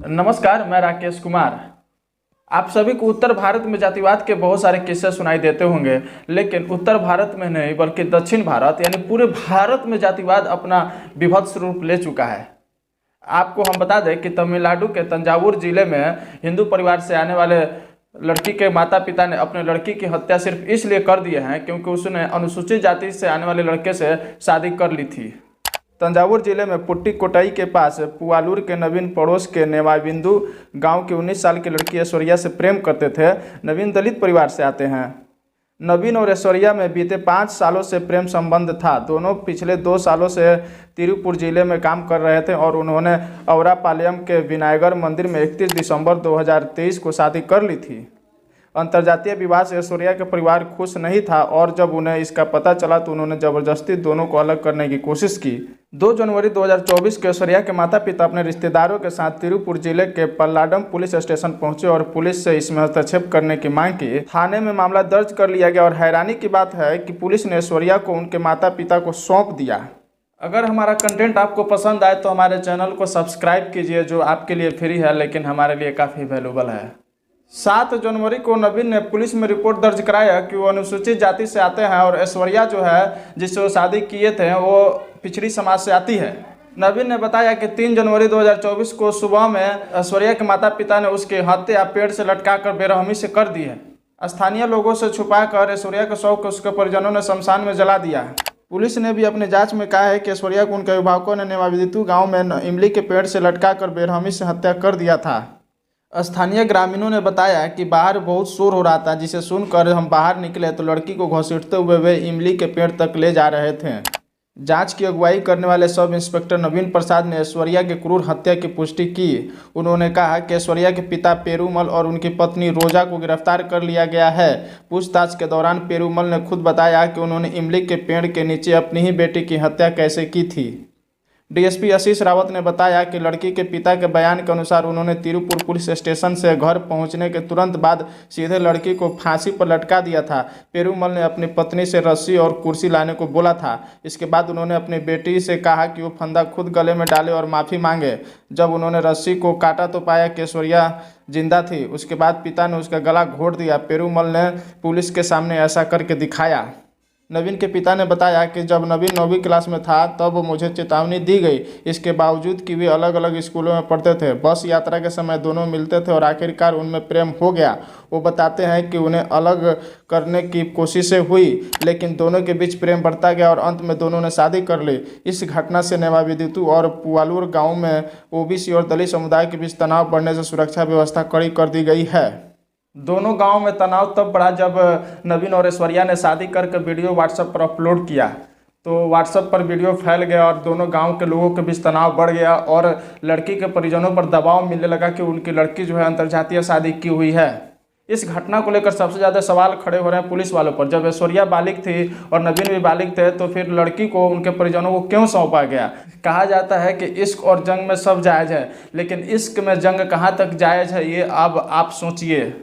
नमस्कार, मैं राकेश कुमार। आप सभी को उत्तर भारत में जातिवाद के बहुत सारे किस्से सुनाई देते होंगे, लेकिन उत्तर भारत में नहीं बल्कि दक्षिण भारत यानी पूरे भारत में जातिवाद अपना विभत्स रूप ले चुका है। आपको हम बता दें कि तमिलनाडु के तंजावुर जिले में हिंदू परिवार से आने वाले लड़की के माता पिता ने अपने लड़की की हत्या सिर्फ इसलिए कर दिए हैं क्योंकि उसने अनुसूचित जाति से आने वाले लड़के से शादी कर ली थी। तंजावुर जिले में पुट्टी के पास पुआलूर के नवीन पड़ोस के नेवाबिंदु गांव की 19 साल की लड़की ऐश्वर्या से प्रेम करते थे। नवीन दलित परिवार से आते हैं। नवीन और ऐश्वर्या में बीते 5 सालों से प्रेम संबंध था। दोनों पिछले 2 सालों से तिरुपुर जिले में काम कर रहे थे और उन्होंने औरापालयम के विनायगर मंदिर में 31 दिसंबर 2023 को शादी कर ली थी। अंतर्जातीय विवाह से ऐश्वर्या का परिवार खुश नहीं था और जब उन्हें इसका पता चला तो उन्होंने जबरदस्ती दोनों को अलग करने की कोशिश की। 2 जनवरी 2024 को ऐश्वर्या के माता पिता अपने रिश्तेदारों के साथ तिरुपुर जिले के पल्लाडम पुलिस स्टेशन पहुंचे और पुलिस से इसमें हस्तक्षेप करने की मांग की। थाने में मामला दर्ज कर लिया गया और हैरानी की बात है कि पुलिस ने ऐश्वर्या को उनके माता पिता को सौंप दिया। अगर हमारा कंटेंट आपको पसंद आए तो हमारे चैनल को सब्सक्राइब कीजिए, जो आपके लिए फ्री है लेकिन हमारे लिए काफ़ी वैल्यूबल है। 7 जनवरी को नवीन ने पुलिस में रिपोर्ट दर्ज कराया कि वो अनुसूचित जाति से आते हैं और ऐश्वर्या जो है जिससे वो शादी किए थे वो पिछड़ी समाज से आती है। नवीन ने बताया कि 3 जनवरी 2024 को सुबह में ऐश्वर्या के माता पिता ने उसकी हत्या पेड़ से लटकाकर बेरहमी से कर दी है। स्थानीय लोगों से छुपाकर ऐश्वर्या के शव को उसके परिजनों ने शमशान में जला दिया है। पुलिस ने भी अपनी जांच में कहा है कि ऐश्वर्या को उनके अभिभावकों ने नेवाबिंदु गाँव में इमली के पेड़ से लटकाकर बेरहमी से हत्या कर दिया था। स्थानीय ग्रामीणों ने बताया कि बाहर बहुत शोर हो रहा था, जिसे सुनकर हम बाहर निकले तो लड़की को घसीटते हुए वे इमली के पेड़ तक ले जा रहे थे। जांच की अगुवाई करने वाले सब इंस्पेक्टर नवीन प्रसाद ने ऐश्वर्या की क्रूर हत्या की पुष्टि की। उन्होंने कहा कि ऐश्वर्या के पिता पेरूमल और उनकी पत्नी रोजा को गिरफ्तार कर लिया गया है। पूछताछ के दौरान पेरूमल ने खुद बताया कि उन्होंने इमली के पेड़ के नीचे अपनी ही बेटी की हत्या कैसे की थी। डीएसपी आशीष रावत ने बताया कि लड़की के पिता के बयान के अनुसार उन्होंने तिरुपुर पुलिस स्टेशन से घर पहुंचने के तुरंत बाद सीधे लड़की को फांसी पर लटका दिया था। पेरूमल ने अपनी पत्नी से रस्सी और कुर्सी लाने को बोला था। इसके बाद उन्होंने अपनी बेटी से कहा कि वो फंदा खुद गले में डाले और माफ़ी मांगे। जब उन्होंने रस्सी को काटा तो पाया कि ऐश्वर्या जिंदा थी। उसके बाद पिता ने उसका गला घोट दिया। पेरूमल ने पुलिस के सामने ऐसा करके दिखाया। नवीन के पिता ने बताया कि जब नवीन 9वीं क्लास में था तब मुझे चेतावनी दी गई। इसके बावजूद कि वे अलग अलग स्कूलों में पढ़ते थे। बस यात्रा के समय दोनों मिलते थे और आखिरकार उनमें प्रेम हो गया। वो बताते हैं कि उन्हें अलग करने की कोशिशें हुई, लेकिन दोनों के बीच प्रेम बढ़ता गया और अंत में दोनों ने शादी कर ली। इस घटना से नेवाबिंदु और पुआलूर गाँव में ओबीसी और दलित समुदाय के बीच तनाव बढ़ने से सुरक्षा व्यवस्था कड़ी कर दी गई है। दोनों गांव में तनाव तब बढ़ा जब नवीन और ऐश्वर्या ने शादी करके वीडियो व्हाट्सएप पर अपलोड किया तो व्हाट्सएप पर वीडियो फैल गया और दोनों गांव के लोगों के बीच तनाव बढ़ गया और लड़की के परिजनों पर दबाव मिलने लगा कि उनकी लड़की जो है अंतर्जातीय शादी की हुई है। इस घटना को लेकर सबसे ज़्यादा सवाल खड़े हो रहे हैं पुलिस वालों पर। जब ऐश्वर्या बालिग थी और नवीन भी बालिग थे तो फिर लड़की को उनके परिजनों को क्यों सौंपा गया। कहा जाता है कि इश्क और जंग में सब जायज़ है, लेकिन इश्क में जंग कहाँ तक जायज़ है ये अब आप सोचिए।